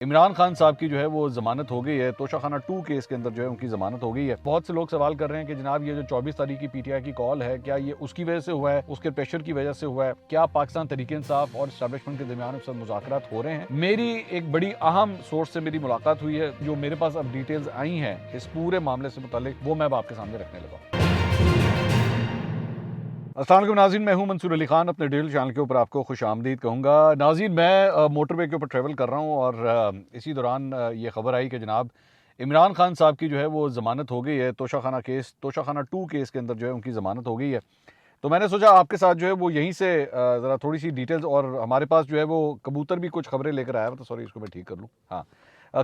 इमरान खान साहब की जो है वो ज़मानत हो गई है। तोशाखाना 2 केस के अंदर जो है उनकी ज़मानत हो गई है। बहुत से लोग सवाल कर रहे हैं कि जनाब ये जो 24 तारीख की पीटीआई की कॉल है, क्या ये उसकी वजह से हुआ है, उसके प्रेशर की वजह से हुआ है? क्या पाकिस्तान तहरीक-ए-इंसाफ और एस्टैब्लिशमेंट के दरमियान उस वक्त मुज़ाकरात हो रहे हैं? मेरी एक बड़ी अहम सोर्स से मेरी मुलाकात हुई है। जो मेरे पास अब डिटेल्स आई हैं इस पूरे मामले से मुतालिक, वो मैं अब आपके सामने रखने लगा हूँ। अस्सलाम वालेकुम नाज़रीन, मैं हूं मंसूर अली खान। अपने डेली चैनल के ऊपर आपको खुश आमदीद कहूँगा। नाज़रीन, मैं मोटरवे के ऊपर ट्रैवल कर रहा हूं और इसी दौरान ये ख़बर आई कि जनाब इमरान खान साहब की जो है वो ज़मानत हो गई है। तोशाखाना 2 केस के अंदर जो है उनकी ज़मानत हो गई है। तो मैंने सोचा आपके साथ जो है वो यहीं से ज़रा थोड़ी सी डिटेल्स, और हमारे पास जो है वो कबूतर भी कुछ खबरें लेकर आया हुआ था। सॉरी, इसको मैं ठीक कर लूँ। हाँ,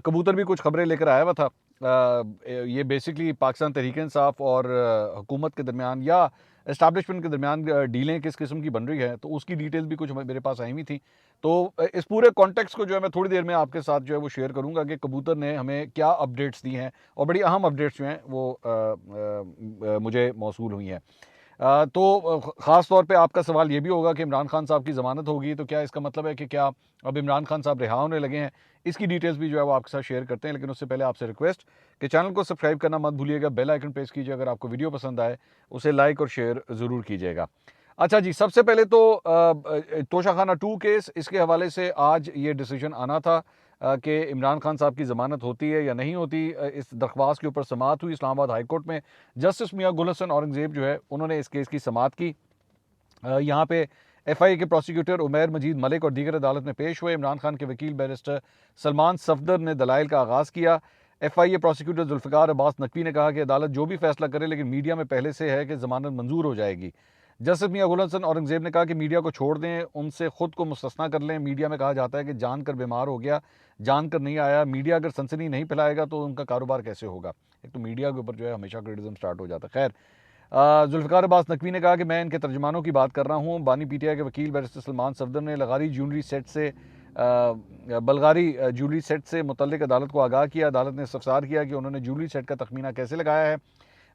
कबूतर भी कुछ खबरें लेकर आया हुआ था। ये बेसिकली पाकिस्तान तहरीक-ए-इंसाफ और हुकूमत के दरमियान या एस्टैब्लिशमेंट के दरमियान डीलें किस किस्म की बन रही है, तो उसकी डिटेल्स भी कुछ मेरे पास आई हुई थी। तो इस पूरे कॉन्टेक्स्ट को जो है मैं थोड़ी देर में आपके साथ जो है वो शेयर करूंगा कि कबूतर ने हमें क्या अपडेट्स दी हैं, और बड़ी अहम अपडेट्स जो हैं वो मुझे मौसूल हुई हैं। तो ख़ास तौर पे आपका सवाल ये भी होगा कि इमरान खान साहब की ज़मानत होगी, तो क्या इसका मतलब है कि क्या अब इमरान खान साहब रिहा होने लगे हैं? इसकी डिटेल्स भी जो है वो आपके साथ शेयर करते हैं, लेकिन उससे पहले आपसे रिक्वेस्ट कि चैनल को सब्सक्राइब करना मत भूलिएगा, बेल आइकन प्रेस कीजिए। अगर आपको वीडियो पसंद आए उसे लाइक और शेयर ज़रूर कीजिएगा। अच्छा जी, सबसे पहले तो तोशाखाना 2 केस, इसके हवाले से आज ये डिसीजन आना था कि इमरान खान साहब की ज़मानत होती है या नहीं होती। इस दरख्वास्त के ऊपर समाअत हुई इस्लामाबाद हाई कोर्ट में। जस्टिस मियां गुल हसन औरंगज़ेब जो है उन्होंने इस केस की समाअत की। यहाँ पे एफआईए के प्रोसिक्यूटर उमैर मजीद मलिक और दीगर अदालत में पेश हुए। इमरान खान के वकील बैरिस्टर सलमान सफदर ने दलाइल का आगाज़ किया। एफआईए प्रोसिक्यूटर जुल्फ़िकार अब्बास नकवी ने कहा कि अदालत जो भी फैसला करे, लेकिन मीडिया में पहले से है कि ज़मानत मंजूर हो जाएगी। जस्टिस मियां गुल हसन औरंगज़ेब ने कहा कि मीडिया को छोड़ दें, उनसे खुद को मुस्तस्ना कर लें। मीडिया में कहा जाता है कि जानकर बीमार हो गया, जानकर नहीं आया। मीडिया अगर सनसनी नहीं फैलाएगा तो उनका कारोबार कैसे होगा? एक तो मीडिया के ऊपर जो है हमेशा क्रिटिज़म स्टार्ट हो जाता है। खैर, जुल्फ़िकार अब्बास नकवी ने कहा कि मैं इनके तर्जमानों की बात कर रहा हूँ। बानी पीटीआई के वकील बैरिस्टर सलमान सफदर ने बल्गारी ज्वेलरी सेट से मुतल्लिक अदालत को आगाह किया। अदालत ने इस्तफसार किया कि उन्होंने ज्वेलरी सेट का तखमीना कैसे लगाया है।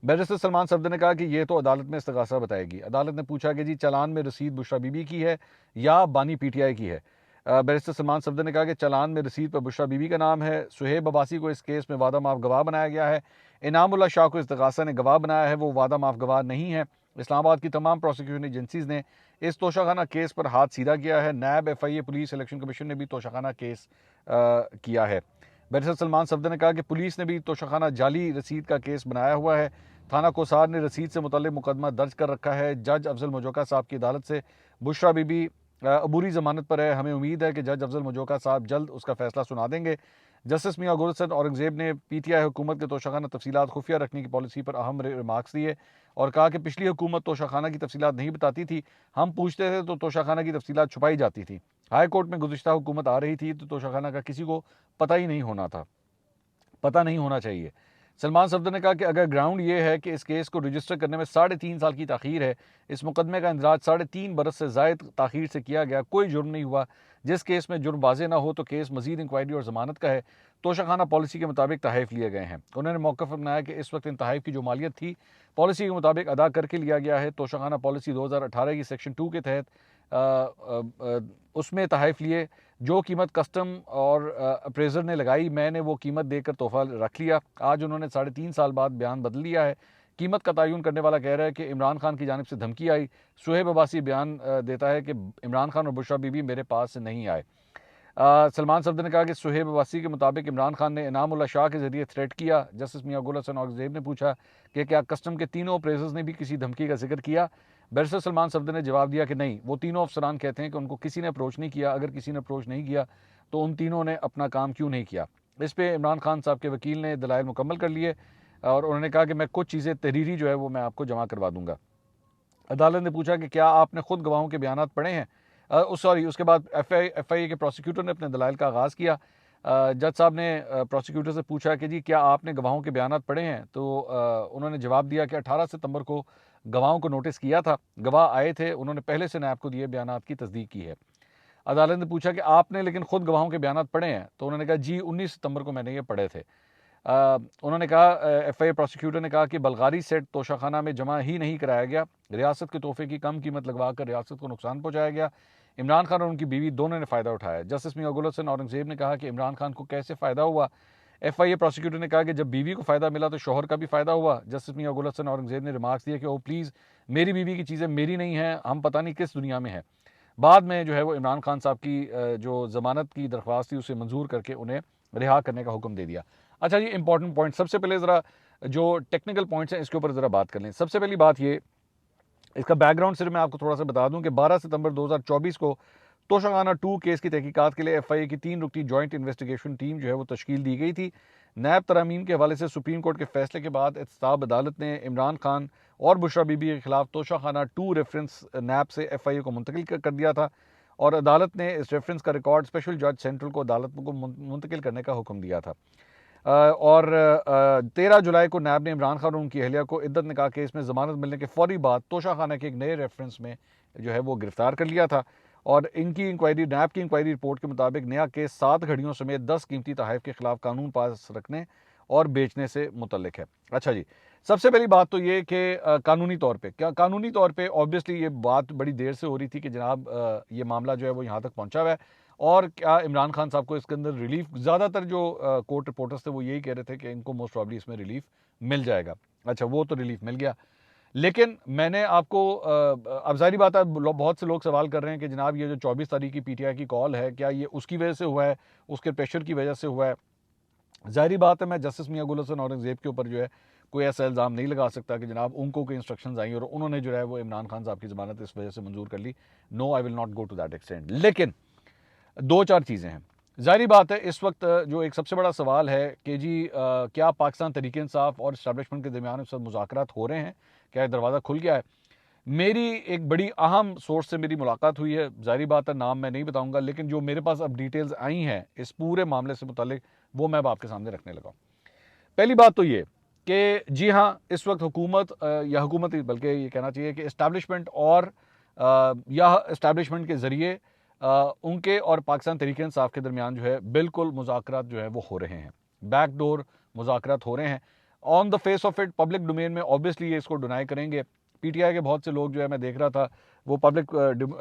बैरिस्टर सलमान सफदर ने कहा कि ये तो अदालत में इस्तगासा बताएगी। अदालत ने पूछा कि जी चालान में रसीद बुशरा बीबी की है या बानी पीटीआई की है। बैरिस्टर सलमान सफदर ने कहा कि चालान में रसीद पर बुशरा बीबी का नाम है। सुहेब अब्बासी को इस केस में वादा माफ गवाह बनाया गया है। इनामुल्लाह शाह को इस्तगासा ने गवाह बनाया है, वो वादा माफ गवाह नहीं है। इस्लामाबाद की तमाम प्रोसिक्यूशन एजेंसीज ने इस तोशाखाना केस पर हाथ सीधा किया है। नैब, एफआईए, पुलिस, इलेक्शन कमीशन ने भी तोशाखाना केस किया है। बैरिस्टर सलमान सफदर ने कहा कि पुलिस ने भी तोशाखाना जाली रसीद का केस बनाया हुआ है। थाना कोसार ने रसीद से मुतल्लिक मुकदमा दर्ज कर रखा है। जज अफजल मजोका साहब की अदालत से बुशरा बीबी अबूरी जमानत पर है। हमें उम्मीद है कि जज अफजल मजोका साहब जल्द उसका फैसला सुना देंगे। जस्टिस मियां गुल हसन औरंगज़ेब ने पीटीआई हुकूमत के तोशाखाना तफसीलात खुफिया रखने की पॉलिसी पर अहम रिमार्क्स दिए और कहा कि पिछली हुकूमत तोशाखाना की तफसीलात नहीं बताती थी, हम पूछते थे तो तोशाखाना की तफसीलात छुपाई जाती थी। हाई कोर्ट में गुज़िश्ता हुकूमत आ रही थी तो तोशाखाना का किसी को पता ही नहीं होना था, पता नहीं होना चाहिए। सलमान सफदर ने कहा कि अगर ग्राउंड ये है कि इस केस को रजिस्टर करने में 3.5 साल की ताख़ीर है, इस मुकदमे का इंदराज 3.5 बरस से ज़ायद ताख़ीर से किया गया, कोई जुर्म नहीं हुआ। जिस केस में जुर्म वाज़े ना हो तो केस मजीद इंक्वायरी और ज़मानत का है। तोशाखाना पॉलिसी के मुताबिक तहफ़ लिए गए हैं। उन्होंने मौक़िफ़ अपनाया कि इस वक्त इन तहफ़ की जो मालियत थी पॉलिसी के मुताबिक अदा करके लिया गया है। तोशाखाना पॉलिसी 2018 की सेक्शन 2 के तहत उसमें तहफ़ लिए। जो कीमत कस्टम और अप्रेजर ने लगाई, मैंने वो कीमत देकर तोहफ़ा रख लिया। आज उन्होंने 3.5 साल बाद बयान बदल लिया है। कीमत का तयन करने वाला कह रहा है कि इमरान खान की जानिब से धमकी आई। सुहेब अब्बासी बयान देता है कि इमरान खान और बुशरा बीबी मेरे पास से नहीं आए। सलमान सफदर ने कहा कि सुहेब अब्बासी के मुताबिक इमरान खान ने इनामुल्लाह शाह के जरिए थ्रेट किया। जस्टिस मियां गुल हसन औरंगज़ेब ने पूछा कि क्या कस्टम के तीनों अप्रेजर्स ने भी किसी धमकी का जिक्र किया। बैरिस्टर सलमान सफदर ने जवाब दिया कि नहीं, वो तीनों अफसरान कहते हैं कि उनको किसी ने अप्रोच नहीं किया। अगर किसी ने अप्रोच नहीं किया तो उन तीनों ने अपना काम क्यों नहीं किया। इस पर इमरान खान साहब के वकील ने दलाइल मुकम्मल कर लिए और उन्होंने कहा कि मैं कुछ चीज़ें तहरीरी जो है वो मैं आपको जमा करवा दूंगा। अदालत ने पूछा कि क्या आपने खुद गवाहों के बयान पढ़े हैं। उसके बाद एफआईए के प्रोसिक्यूटर ने अपने दलाइल का आगाज़ किया। जज साहब ने प्रोसिक्यूटर से पूछा कि जी क्या आपने गवाहों के बयान पढ़े हैं, तो उन्होंने जवाब दिया कि 18 सितंबर को गवाहों को नोटिस किया था, गवाह आए थे, उन्होंने पहले से नैब को दिए बयान की तस्दीक की है। अदालत ने पूछा कि आपने लेकिन खुद गवाहों के बयान पढ़े हैं, तो उन्होंने कहा जी 19 सितंबर को मैंने ये पढ़े थे। उन्होंने कहा, एफआईए प्रोसिक्यूटर ने कहा कि बल्गारी सेट तोशाखाना में जमा ही नहीं कराया गया, रियासत के तोहफे की कम कीमत लगवा कर रियासत को नुकसान पहुंचाया गया। इमरान खान और उनकी बीवी दोनों ने फ़ायदा उठाया। जस्टिस मियां गुल हसन औरंगज़ेब ने कहा कि इमरान खान को कैसे फ़ायदा हुआ। FIA प्रोसिक्यूटर ने कहा कि जब बीवी को फ़ायदा मिला तो शौहर का भी फ़ायदा हुआ। जस्टिस मियां गुल हसन औरंगज़ेब ने रिमार्क्स दिए कि ओ प्लीज़, मेरी बीवी की चीज़ें मेरी नहीं हैं, हम पता नहीं किस दुनिया में हैं। बाद में जो है वो इमरान खान साहब की जो ज़मानत की दरख्वास्त थी उसे मंजूर करके उन्हें रिहा करने का हुक्म दे दिया। अच्छा जी, इंपॉर्टेंट पॉइंट, सबसे पहले ज़रा जो टेक्निकल पॉइंट्स हैं इसके ऊपर ज़रा बात कर लें। सबसे पहली बात ये, इसका बैकग्राउंड सिर्फ मैं आपको थोड़ा सा बता दूं कि 12 सितंबर 2024 को तोशाखाना 2 केस की तहकीकात के लिए FIA की 3 रुकनी जॉइंट इन्वेस्टिगेशन टीम जो है वो तश्कील दी गई थी। नैब तरामीम के हवाले से सुप्रीम कोर्ट के फैसले के बाद एहतसाब अदालत ने इमरान खान और बुशरा बीबी के खिलाफ तोशाखाना 2 रेफरेंस नैब से FIA को मुंतकिल कर दिया था और अदालत ने इस रेफरेंस का रिकॉर्ड स्पेशल जज सेंट्रल को अदालत को मुंतकिल करने का हुक्म दिया था। और 13 जुलाई को नैब ने इमरान खान और उनकी अहलिया को इद्दत निकाह केस में ज़मानत मिलने के फौरी बाद तोशाखाना के एक नए रेफरेंस में जो है वो गिरफ्तार कर लिया था और इनकी इंक्वायरी, नैब की इंक्वायरी रिपोर्ट के मुताबिक नया केस 7 घड़ियों समेत 10 कीमती तहफ़ के खिलाफ कानून पास रखने और बेचने से मुतल्लिक है। अच्छा जी, सबसे पहली बात तो ये कि कानूनी तौर पे क्या, कानूनी तौर पे ऑब्वियसली ये बात बड़ी देर से हो रही थी कि जनाब ये मामला जो है वो यहाँ तक पहुँचा हुआ है और क्या इमरान खान साहब को इसके अंदर रिलीफ, ज़्यादातर जो कोर्ट रिपोर्टर्स थे वो यही कह रहे थे कि इनको मोस्ट प्रॉब्ली इसमें रिलीफ मिल जाएगा। अच्छा, वो तो रिलीफ मिल गया, लेकिन मैंने आपको अब ज़ाहिर बात है बहुत से लोग सवाल कर रहे हैं कि जनाब ये जो 24 तारीख की PTI की कॉल है, क्या ये उसकी वजह से हुआ है, उसके प्रेशर की वजह से हुआ है। ज़ाहिर बात है मैं जस्टिस मियां गुल हसन औरंगज़ेब के ऊपर जो है कोई ऐसा इल्ज़ाम नहीं लगा सकता कि जनाब उनको कोई इंस्ट्रक्शंस आई और उन्होंने जो है वो इमरान खान साहब की ज़मानत इस वजह से मंजूर कर ली। No, I will not go to that extent. लेकिन 2-4 चीज़ें हैं। ज़ाहिर बात है इस वक्त जो एक सबसे बड़ा सवाल है कि जी क्या पाकिस्तान तहरीक-ए-इंसाफ और इस्टेब्लिशमेंट के दरमियान इस वक्त मुज़ाकरात हो रहे हैं? क्या दरवाज़ा खुल गया है? मेरी एक बड़ी अहम सोर्स से मेरी मुलाकात हुई है। ज़ाहिर बात है नाम मैं नहीं बताऊँगा, लेकिन जो मेरे पास अब डिटेल्स आई हैं इस पूरे मामले से मुतल्लिक, वो मैं अब आपके सामने रखने लगा हूँ। पहली बात तो ये कि जी हाँ, इस वक्त हुकूमत या हुकूमत ही बल्कि ये कहना चाहिए कि इस्टेब्लिशमेंट और या इस्टेब्लिशमेंट के ज़रिए उनके और पाकिस्तान तहरीक-ए-इंसाफ के दरमियान जो है बिल्कुल मुज़ाकरात जो है वो हो रहे हैं। बैकडोर मुज़ाकरात हो रहे हैं। On the face of it public domain में ऑब्वियसली ये इसको डिनाई करेंगे। PTI के बहुत से लोग जो है मैं देख रहा था वो पब्लिक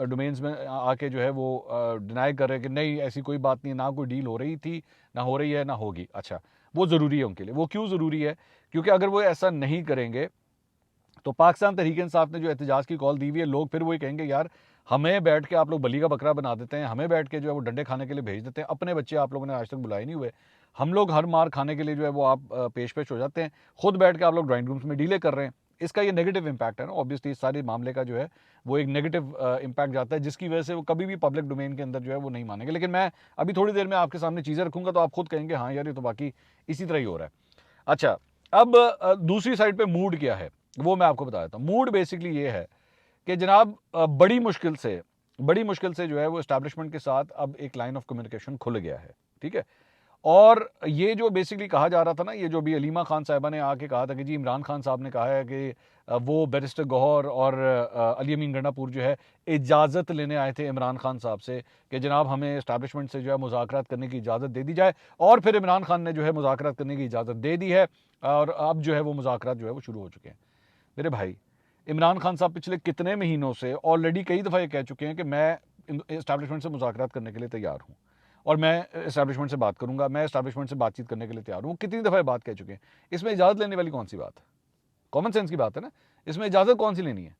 डोमेन्स में आके जो है वो डिनाई कर रहे हैं कि नहीं ऐसी कोई बात नहीं है, ना कोई डील हो रही थी, ना हो रही है, ना होगी। अच्छा, वो ज़रूरी है उनके लिए। वो क्यों ज़रूरी है? क्योंकि अगर वो ऐसा नहीं करेंगे तो पाकिस्तान तहरीक-ए-इंसाफ ने जो एहतजाज की कॉल दी हुई है, लोग फिर वही कहेंगे यार हमें बैठ के आप लोग बली का बकरा बना देते हैं, हमें बैठ के जो है वो डंडे खाने के लिए भेज देते हैं, अपने बच्चे आप लोगों ने आज तक बुलाए नहीं हुए, हम लोग हर मार खाने के लिए जो है वो आप पेश हो जाते हैं, खुद बैठ के आप लोग ड्राइंग रूम्स में डीले कर रहे हैं। इसका ये नेगेटिव इम्पैक्ट है ना, ऑब्वियसली इस सारे मामले का जो है वो एक नेगेटिव इम्पैक्ट जाता है जिसकी वजह से वो कभी भी पब्लिक डोमेन के अंदर जो है वो नहीं मानेंगे। लेकिन मैं अभी थोड़ी देर में आपके सामने चीज़ें रखूंगा तो आप खुद कहेंगे हाँ यार ये तो बाकी इसी तरह ही हो रहा है। अच्छा, अब दूसरी साइड पे मूड क्या है वो मैं आपको बता देता हूँ। मूड बेसिकली ये है कि जनाब बड़ी मुश्किल से जो है वो इस्टेब्लिशमेंट के साथ अब एक लाइन ऑफ कम्युनिकेशन खुल गया है, ठीक है। और ये जो बेसिकली कहा जा रहा था ना, ये जो भी अलीमा खान साहिबा ने आके कहा था कि जी इमरान खान साहब ने कहा है कि वो बैरिस्टर गौहर और अली अमीन गंडापुर जो है इजाज़त लेने आए थे इमरान खान साहब से कि जनाब हमें इस्टेब्लिशमेंट से जो है मुज़ाकरात करने की इजाज़त दे दी जाए, और फिर इमरान खान ने जो है मुज़ाकरात करने की इजाज़त दे दी है और अब जो है वो मुज़ाकरात जो है वो शुरू हो चुके हैं। मेरे भाई, इमरान खान साहब पिछले कितने महीनों से ऑलरेडी कई दफ़ा ये कह चुके हैं कि मैं इस्टेब्लिशमेंट से मुज़ाकरात करने के लिए तैयार हूँ और मैं इस्टेब्लिशमेंट से बात करूंगा, मैं इस्टेब्लिशमेंट से बातचीत करने के लिए तैयार हूँ। कितनी दफ़ा बात कह चुके हैं। इसमें इजाज़त लेने वाली कौन सी बात है? कॉमन सेंस की बात है ना, इसमें इजाज़त कौन सी लेनी है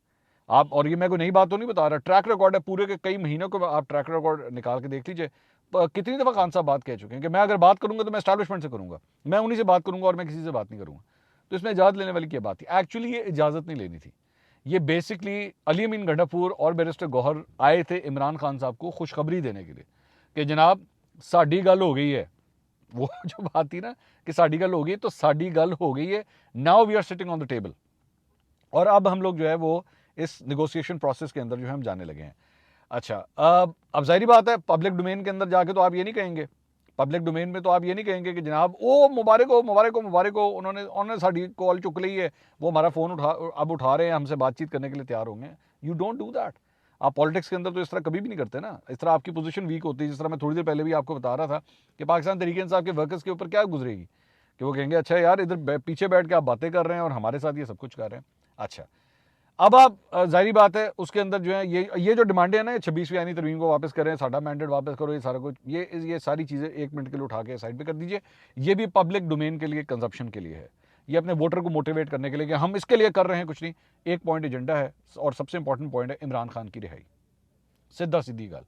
आप? और ये मैं कोई नई बात तो नहीं बता रहा, ट्रैक रिकॉर्ड है पूरे के कई महीनों को, आप ट्रैक रिकॉर्ड निकाल के देख लीजिए। कितनी दफ़ा खान साहब बात कह चुके हैं कि मैं अगर बात करूंगा तो मैं इस्टेब्लिशमेंट से करूंगा, मैं उन्हीं से बात करूंगा और मैं किसी से बात नहीं करूंगा। तो इसमें इजाज़त लेने वाली क्या बात थी? एक्चुअली ये इजाज़त नहीं लेनी थी। ये बेसिकली अली अमीन गंडापुर और बैरिस्टर गौहर आए थे इमरान खान साहब को खुशखबरी देने के लिए कि जनाब साड़ी गल हो गई है। वो जो बात थी ना कि साड़ी गल हो गई, तो साड़ी गल हो गई है। Now we are sitting on the table और अब हम लोग जो है वो इस नेगोशिएशन प्रोसेस के अंदर जो है हम जाने लगे हैं। अच्छा, अब जाहिर बात है पब्लिक डोमेन के अंदर जाके तो आप ये नहीं कहेंगे, पब्लिक डोमेन में तो आप ये नहीं कहेंगे कि जनाब ओ मुबारक हो मुबारक हो मुबारक हो, उन्होंने साड़ी कॉल चुक ली है, वो हमारा फ़ोन उठा रहे हैं, हमसे बातचीत करने के लिए तैयार होंगे। You don't do that. आप पॉलिटिक्स के अंदर तो इस तरह कभी भी नहीं करते ना, इस तरह आपकी पोजीशन वीक होती है। जिस तरह मैं थोड़ी देर पहले भी आपको बता रहा था कि पाकिस्तान तहरीक-ए-इंसाफ के वर्कर्स के ऊपर क्या गुजरेगी कि वो कहेंगे अच्छा यार इधर पीछे बैठ के आप बातें कर रहे हैं और हमारे साथ ये सब कुछ कर रहे हैं। अच्छा, अब आप ज़ाहिर बात है उसके अंदर जो है ये जो डिमांडें हैं ना, 26वीं आईनी तरमीम को वापस करें, साडा मैंडेट वापस करो, ये सारा कुछ, ये सारी चीज़ें 1 मिनट के लिए उठा के साइड पे कर दीजिए। ये भी पब्लिक डोमेन के लिए, कंजप्शन के लिए है। ये अपने वोटर को मोटिवेट करने के लिए कि हम इसके लिए कर रहे हैं कुछ नहीं। एक पॉइंट एजेंडा है और सबसे इंपॉर्टेंट पॉइंट है इमरान खान की रिहाई, सीधा सीधी गल।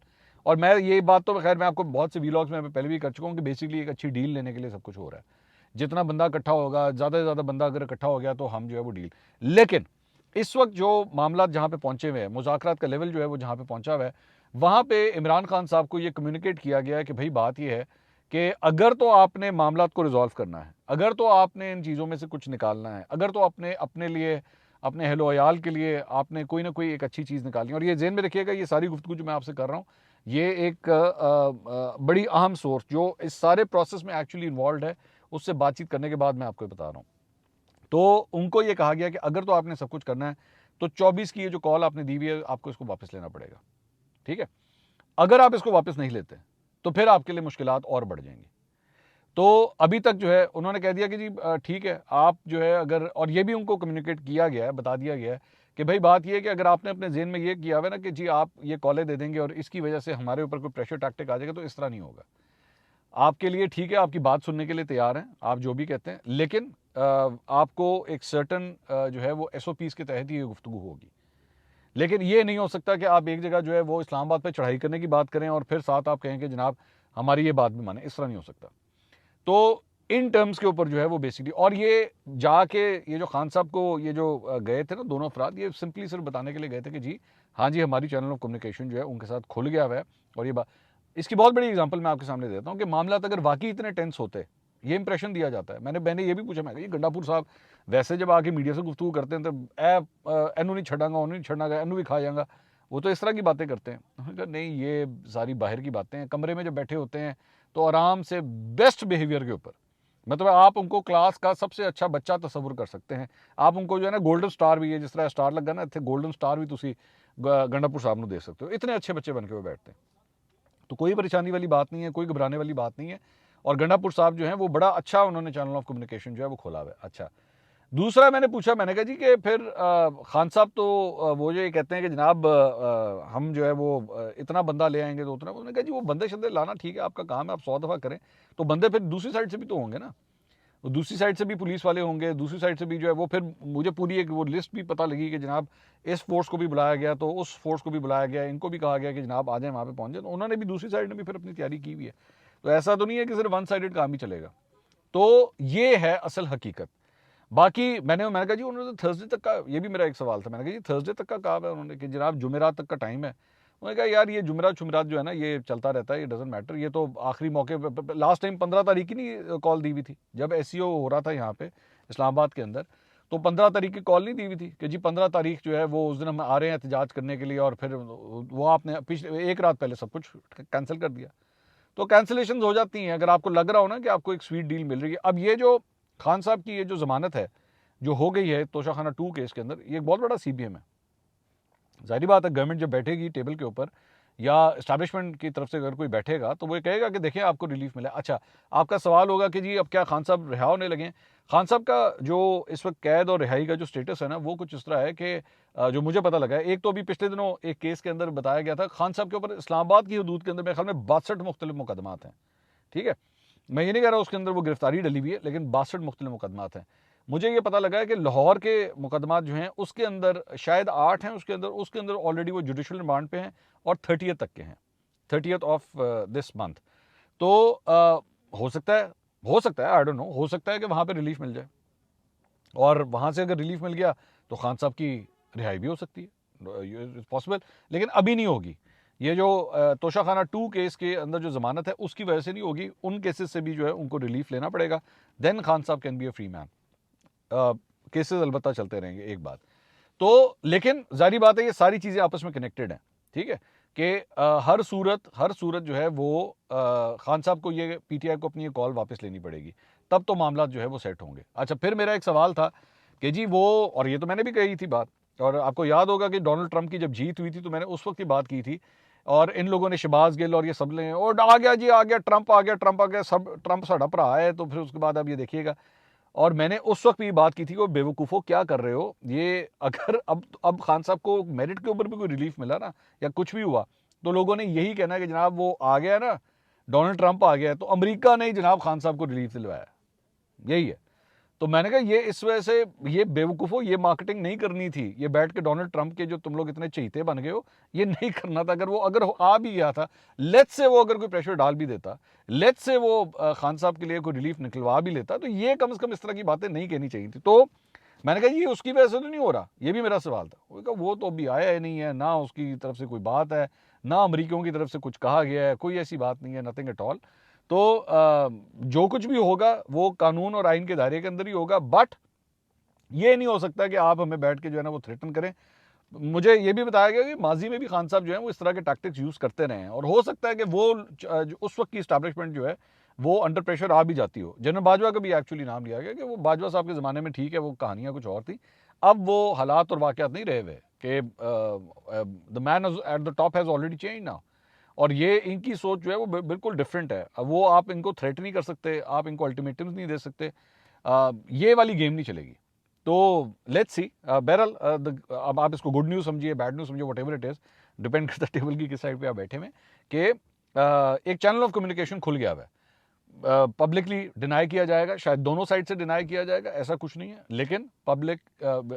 और मैं ये बात तो खैर मैं आपको बहुत से वीलॉग्स में पहले भी कर चुका हूँ कि बेसिकली एक अच्छी डील लेने के लिए सब कुछ हो रहा है। जितना बंदा इकट्ठा होगा, ज़्यादा से ज़्यादा बंदा अगर इकट्ठा हो गया तो हम जो है वो डील। लेकिन इस वक्त जो मामला जहाँ पे पहुँचे हुए हैं, मुज़ाकरात का लेवल जो है वो जहाँ पे पहुँचा हुआ है, वहाँ पे इमरान खान साहब को ये कम्युनिकेट किया गया है कि भाई बात ये है कि अगर तो आपने मामला को रिजॉल्व करना है, अगर तो आपने इन चीज़ों में से कुछ निकालना है, अगर तो आपने अपने लिए, अपने अहलो अयाल के लिए आपने कोई ना कोई एक अच्छी चीज़ निकालनी है। और ये ज़हन में रखिएगा, ये सारी गुफ्तगू जो मैं आपसे कर रहा हूँ, ये एक बड़ी अहम सोर्स जो इस सारे प्रोसेस में एक्चुअली इन्वॉल्व है, उससे बातचीत करने के बाद मैं आपको बता रहा हूँ। तो उनको ये कहा गया कि अगर तो आपने सब कुछ करना है तो 24 की ये जो कॉल आपने दी हुई है, आपको इसको वापस लेना पड़ेगा। ठीक है, अगर आप इसको वापस नहीं लेते तो फिर आपके लिए मुश्किलात और बढ़ जाएंगी। तो अभी तक जो है उन्होंने कह दिया कि जी ठीक है, आप जो है अगर, और ये भी उनको कम्युनिकेट किया गया है, बता दिया गया है कि भाई बात ये है कि अगर आपने अपने जेहन में ये किया हुआ है ना कि जी आप ये कॉलें दे देंगे और इसकी वजह से हमारे ऊपर कोई प्रेशर टैक्टिक आ जाएगा, तो इस तरह नहीं होगा। आपके लिए ठीक है, आपकी बात सुनने के लिए तैयार हैं, आप जो भी कहते हैं, लेकिन आपको एक सर्टन जो है वो SOPs के तहत ही ये गुफ्तगू होगी। लेकिन ये नहीं हो सकता कि आप एक जगह जो है वो इस्लामाबाद पे चढ़ाई करने की बात करें और फिर साथ आप कहें कि जनाब हमारी ये बात भी माने, इस तरह नहीं हो सकता। तो इन टर्म्स के ऊपर जो है वो बेसिकली, और ये जाके ये जो खान साहब को ये जो गए थे ना दोनों अफराद, ये सिंपली सिर्फ बताने के लिए गए थे कि जी हाँ जी, हमारी चैनल ऑफ कम्युनिकेशन जो है उनके साथ खुल गया हुआ है। और ये बात, इसकी बहुत बड़ी एग्जांपल मैं आपके सामने देता हूँ कि मामला अगर वाकई इतने टेंस होते, ये इंप्रेशन दिया जाता है। मैंने ये भी पूछा, मैं ये गंडापुर साहब वैसे जब आके मीडिया से गुफ्तगू करते हैं तो एनू नहीं छड़ांगा, उन्हें नहीं छड़ांगा, एनू भी खा जाएगा, वो तो इस तरह की बातें करते हैं। उन्होंने कहा नहीं, ये सारी बाहर की बातें हैं। कमरे में जब बैठे होते हैं तो आराम से बेस्ट बिहेवियर के ऊपर, मतलब आप उनको क्लास का सबसे अच्छा बच्चा तस्वुर कर सकते हैं। आप उनको जो है ना गोल्डन स्टार भी है, जिस तरह स्टार लगा ना इतने गोल्डन स्टार भी तुसी गंडापुर साहब को दे सकते हो। इतने अच्छे बच्चे बन के वो बैठते हैं, तो कोई परेशानी वाली बात नहीं है, कोई घबराने वाली बात नहीं है। और गंडापुर साहब जो हैं वो बड़ा अच्छा उन्होंने चैनल ऑफ कम्युनिकेशन जो है वो खोला हुआ है। अच्छा, दूसरा मैंने पूछा, मैंने कहा जी कि फिर खान साहब तो वो जो ये कहते हैं कि जनाब हम जो है वो इतना बंदा ले आएंगे तो उतना। उन्होंने कहा जी वो बंदे शंदे लाना ठीक है, आपका काम है, आप 100 दफ़ा करें, तो बंदे फिर दूसरी साइड से भी तो होंगे ना, वो दूसरी साइड से भी पुलिस वाले होंगे, दूसरी साइड से भी जो है वो, फिर मुझे पूरी एक वो लिस्ट भी पता लगी कि जनाब इस फोर्स को भी बुलाया गया, तो उस फोर्स को भी बुलाया गया, इनको भी कहा गया कि जनाब आ जाए, वहाँ पे पहुँच जाए। तो उन्होंने भी दूसरी साइड ने भी फिर अपनी तैयारी की हुई है। तो ऐसा तो नहीं है कि सिर्फ वन साइडेड काम ही चलेगा। तो ये है असल हकीकत। बाकी मैंने कहा जी उन्होंने तो थर्सडे तक का, ये भी मेरा एक सवाल था, मैंने कहा जी थर्सडे तक का कहा है उन्होंने कि जनाब जुमेरात तक का टाइम है। उन्होंने कहा यार ये जुमेरात शुमेरात जो है ना ये चलता रहता है, ये डजेंट मैटर, ये तो आखिरी मौके पे, लास्ट टाइम 15 तारीख की नहीं कॉल दी हुई थी जब SEO हो रहा था यहाँ पे इस्लामाबाद के अंदर, तो 15 तारीख की कॉल नहीं दी हुई थी कि जी 15 तारीख जो है वो उस दिन हम आ रहे हैं एहतजाज करने के लिए, और फिर वो आपने पिछले एक रात पहले सब कुछ कैंसिल कर दिया। तो कैंसिलेशन हो जाती हैं अगर आपको लग रहा हो ना कि आपको एक स्वीट डील मिल रही है। अब ये जो खान साहब की ये जो जमानत है जो हो गई है तोशाखाना 2 केस के अंदर, ये एक बहुत बड़ा CBM है। जाहिर बात है गवर्नमेंट जब बैठेगी टेबल के ऊपर या इस्टेब्लिशमेंट की तरफ से अगर कोई बैठेगा तो वो ये कहेगा कि देखिए आपको रिलीफ मिला। अच्छा, आपका सवाल होगा कि जी अब क्या खान साहब रिहा होने लगे हैं? खान साहब का जो इस वक्त कैद और रिहाई का जो स्टेटस है ना वो कुछ इस तरह है कि जो मुझे पता लगा है, एक तो अभी पिछले दिनों एक केस के अंदर बताया गया था खान साहब के ऊपर इस्लामाबाद की हदूद के अंदर मेरे ख्याल में 62 मुख्तलिफ मुकदमात हैं। ठीक है, मैं ये नहीं कह रहा उसके अंदर वो गिरफ्तारी डली हुई है, लेकिन 62 मुख्तलिफ मुकदमात हैं। मुझे ये पता लगा है कि लाहौर के मुकदमात जो हैं उसके अंदर शायद 8 हैं, उसके अंदर ऑलरेडी वो जुडिशल रिमांड पे हैं और 30th तक के हैं, 30th ऑफ दिस मंथ। तो हो सकता है आई डोंट नो, हो सकता है कि वहाँ पे रिलीफ मिल जाए, और वहाँ से अगर रिलीफ मिल गया तो खान साहब की रिहाई भी हो सकती है, पॉसिबल, लेकिन अभी नहीं होगी। ये जो तोशाखाना 2 केस के अंदर जो जमानत है उसकी वजह से नहीं होगी, उन केसेस से भी जो है उनको रिलीफ लेना पड़ेगा, देन खान साहब can be a free man. Cases अलबत्ता चलते रहेंगे, एक बात तो, लेकिन जारी बात है ये सारी चीज़ें आपस में कनेक्टेड हैं। ठीक है कि हर सूरत जो है वो खान साहब को ये PTI को अपनी ये कॉल वापस लेनी पड़ेगी, तब तो मामला जो है वो सेट होंगे। अच्छा, फिर मेरा एक सवाल था कि जी वो, और ये तो मैंने भी कही थी बात, और आपको याद होगा कि डोनाल्ड ट्रंप की जब जीत हुई थी तो मैंने उस वक्त की बात की थी, और इन लोगों ने शहबाज गिल और ये सब ने और आ गया जी, आ गया ट्रंप आ गया, सब ट्रंप साड़ा भरा है, तो फिर उसके बाद अब ये देखिएगा और मैंने उस वक्त भी बात की थी कि बेवकूफ़ों क्या कर रहे हो, ये अगर अब खान साहब को मेरिट के ऊपर भी कोई रिलीफ मिला ना या कुछ भी हुआ तो लोगों ने यही कहना है कि जनाब वो आ गया ना, डोनाल्ड ट्रंप आ गया, तो अमेरिका ने ही जनाब खान साहब को रिलीफ दिलवाया, यही है। तो मैंने कहा ये इस वजह से, ये बेवकूफ़ों ये मार्केटिंग नहीं करनी थी, ये बैठ के डोनाल्ड ट्रंप के जो तुम लोग इतने चहीते बन गए हो, ये नहीं करना था। अगर आ भी गया था, लेट्स से वो अगर कोई प्रेशर डाल भी देता, लेट्स से वो खान साहब के लिए कोई रिलीफ निकलवा भी लेता, तो ये कम से कम इस तरह की बातें नहीं कहनी चाहिए थी। तो मैंने कहा ये उसकी वजह से तो नहीं हो रहा, ये भी मेरा सवाल था। वो कहा वो तो अभी आया ही नहीं है, ना उसकी तरफ से कोई बात है, ना अमरीकियों की तरफ से कुछ कहा गया है, कोई ऐसी बात नहीं है, नथिंग एट ऑल। तो जो कुछ भी होगा वो कानून और आइन के दायरे के अंदर ही होगा, बट ये नहीं हो सकता कि आप हमें बैठ के जो है ना वो थ्रेटन करें। मुझे ये भी बताया गया कि माजी में भी खान साहब जो है वो इस तरह के टैक्टिक्स यूज़ करते रहे हैं, और हो सकता है कि वो उस वक्त की इस्टेब्लिशमेंट जो है वो अंडर प्रेशर आ भी जाती हो। जनरल बाजवा का भी एक्चुअली नाम लिया गया कि वो बाजवा साहब के ज़माने में ठीक है, वो कहानियाँ कुछ और थी, अब वो हालात और वाक़यात नहीं रहे हुए कि the man at the top has already change now, और ये इनकी सोच जो है वो बिल्कुल डिफरेंट है। अब वो आप इनको थ्रेट नहीं कर सकते, आप इनको अल्टीमेटम्स नहीं दे सकते, ये वाली गेम नहीं चलेगी। तो लेट्स सी, बहरहाल अब आप इसको गुड न्यूज़ समझिए, बैड न्यूज़ समझिए, व्हाटएवर इट इज़, डिपेंड करता है टेबल की किस साइड पे आप बैठे हुए, कि एक चैनल ऑफ कम्युनिकेशन खुल गया है। पब्लिकली डिनाई किया जाएगा, शायद दोनों साइड से डिनाई किया जाएगा, ऐसा कुछ नहीं है, लेकिन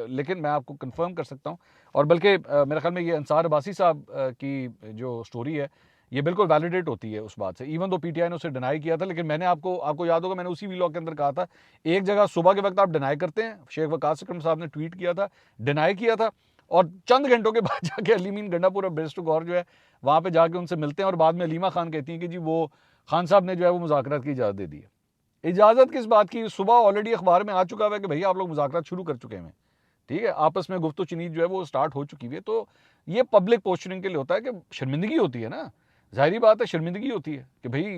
लेकिन मैं आपको कंफर्म कर सकता हूँ, और बल्कि मेरे ख्याल में ये अंसार अब्बासी साहब की जो स्टोरी है ये बिल्कुल वैलिडेट होती है उस बात से। इवन तो पीटीआई ने उसे डिनाई किया था, लेकिन मैंने आपको याद होगा, मैंने उसी व्लॉग के अंदर कहा था, एक जगह सुबह के वक्त आप डिनाई करते हैं, शेख वकास अकरम साहब ने ट्वीट किया था, डिनाई किया था, और चंद घंटों के बाद जाके अलीमीन गंडापुर और बेस्ट गौर जो है वहाँ पे जाके उनसे मिलते हैं, और बाद में अलीमा खान कहती हैं कि जी वो खान साहब ने जो है वो मुज़ाकरात की इजाज़त दे दी है। इजाज़त किस बात की? सुबह ऑलरेडी अखबार में आ चुका है कि भैया आप लोग मुज़ाकरात शुरू कर चुके हैं, ठीक है, आपस में गुफ्तो चीनीत जो है वो स्टार्ट हो चुकी है। तो ये पब्लिक पोस्चरिंग के लिए होता है कि शर्मिंदगी होती है ना, ज़ाहिरी बात है शर्मिंदगी होती है कि भाई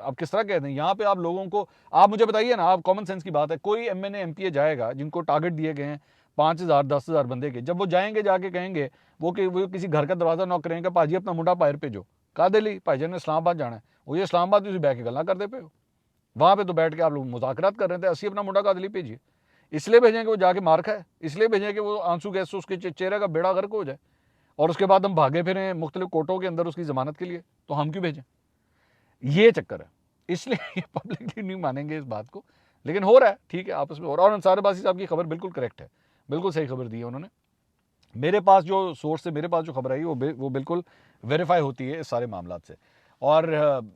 आप किस तरह कहते हैं, यहाँ पे आप लोगों को, आप मुझे बताइए ना, आप कॉमन सेंस की बात है, कोई एमएनए एमपीए जाएगा जिनको टारगेट दिए गए हैं 5,000 10,000 बंदे के, जब वो जाएंगे जाके कहेंगे वो किसी घर का दरवाज़ा नॉक करेंगे, भाजी अपना मुंडा पायर पे जो कहा दे ली भाईजान ने इस्लामाबाद जाना है, वो ये इस्लामाबाद तुम बैठ के गल्ला करते पे हो, वहाँ पे तो बैठ के आप लोग मुज़ाकरात कर रहे थे, असी अपना मुंडा कादली भेजिए, इसलिए भेजें कि वो जाके मार खाए, इसलिए भेजें कि वो आंसू गैस से उसके चेहरे का बेड़ा गर्क हो जाए, और उसके बाद हम भागे फिरें मुख्तलिफ कोर्टों के अंदर उसकी ज़मानत के लिए, तो हम क्यों भेजें? ये चक्कर है, इसलिए पब्लिकली नहीं मानेंगे इस बात को, लेकिन हो रहा है, ठीक है, आपस में हो रहा है। और अंसार अब्बासी साहब की खबर बिल्कुल करेक्ट है, बिल्कुल सही खबर दी है उन्होंने। मेरे पास जो सोर्स से मेरे पास जो खबर आई वो बिल्कुल वेरीफाई होती है इस सारे मामला से। और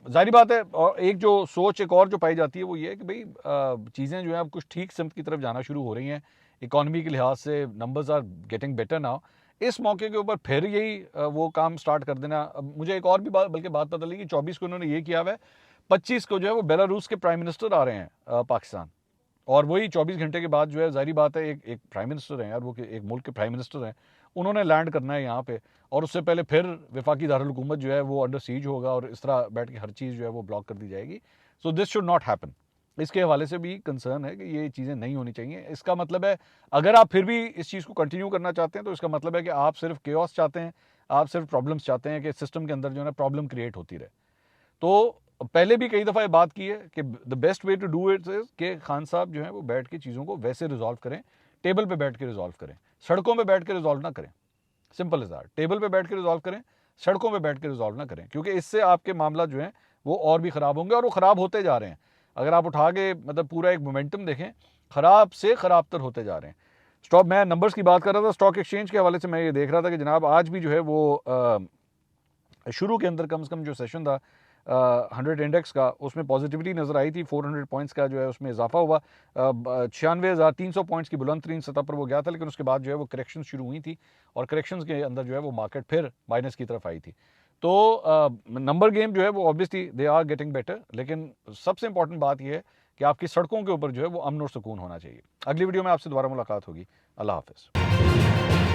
जाहिर बात है, और एक जो सोच एक और जो पाई जाती है वो ये है कि भाई चीज़ें जो है अब कुछ ठीक सिमत की तरफ जाना शुरू हो रही हैं, इकॉनमी के लिहाज से numbers are getting better now. इस मौके के ऊपर फिर यही वो काम स्टार्ट कर देना। अब मुझे एक और भी बल्कि बात पता लगी कि 24 को उन्होंने ये किया हुआ है, 25 को जो है वो बेलारूस के प्राइम मिनिस्टर आ रहे हैं पाकिस्तान, और वही 24 घंटे के बाद जो है, जाहिर बात है, एक प्राइम मिनिस्टर हैं यार, वो एक मुल्क के प्राइम मिनिस्टर हैं, उन्होंने लैंड करना है यहाँ पे, और उससे पहले फिर वफाकी दारुल हुकूमत जो है वो अंडर सीज होगा, और इस तरह बैठ के हर चीज़ जो है वो ब्लॉक कर दी जाएगी। So this should not happen. इसके हवाले से भी कंसर्न है कि ये चीज़ें नहीं होनी चाहिए। इसका मतलब है, अगर आप फिर भी इस चीज़ को कंटिन्यू करना चाहते हैं तो इसका मतलब है कि आप सिर्फ केओस चाहते हैं, आप सिर्फ प्रॉब्लम्स चाहते हैं कि सिस्टम के अंदर जो है ना प्रॉब्लम क्रिएट होती रहे। तो पहले भी कई दफ़ा ये बात की है कि the best way to do it is कि खान साहब जो है वो बैठ के चीज़ों को वैसे रिजॉल्व करें, टेबल पे बैठ के रिजॉल्व करें, सड़कों पे बैठ के रिजॉल्व ना करें। सिंपल इज़ दैट, टेबल पे बैठ के रिजॉल्व करें, सड़कों पे बैठ के रिजॉल्व ना करें, क्योंकि इससे आपके मामला जो हैं वो और भी ख़राब होंगे, और वो ख़राब होते जा रहे हैं। अगर आप उठा के मतलब पूरा एक मोमेंटम देखें, ख़राब से ख़राब तर होते जा रहे हैं। स्टॉक, मैं नंबर्स की बात कर रहा था, स्टॉक एक्सचेंज के हवाले से मैं ये देख रहा था कि जनाब आज भी जो है वो शुरू के अंदर कम से कम जो सेशन था 100 इंडेक्स का, उसमें पॉजिटिविटी नज़र आई थी, 400 पॉइंट्स का जो है उसमें इजाफा हुआ, 96,300 पॉइंट्स की बुलंद तरीन सतह पर वो गया था, लेकिन उसके बाद जो है वो करेक्शन शुरू हुई थी, और करेक्शंस के अंदर जो है वो मार्केट फिर माइनस की तरफ आई थी। तो नंबर गेम जो है वो obviously they are getting better, लेकिन सबसे इंपॉर्टेंट बात यह है कि आपकी सड़कों के ऊपर जो है वो अमन और सुकून होना चाहिए। अगली वीडियो में आपसे दोबारा मुलाकात होगी। अल्लाह हाफिज़।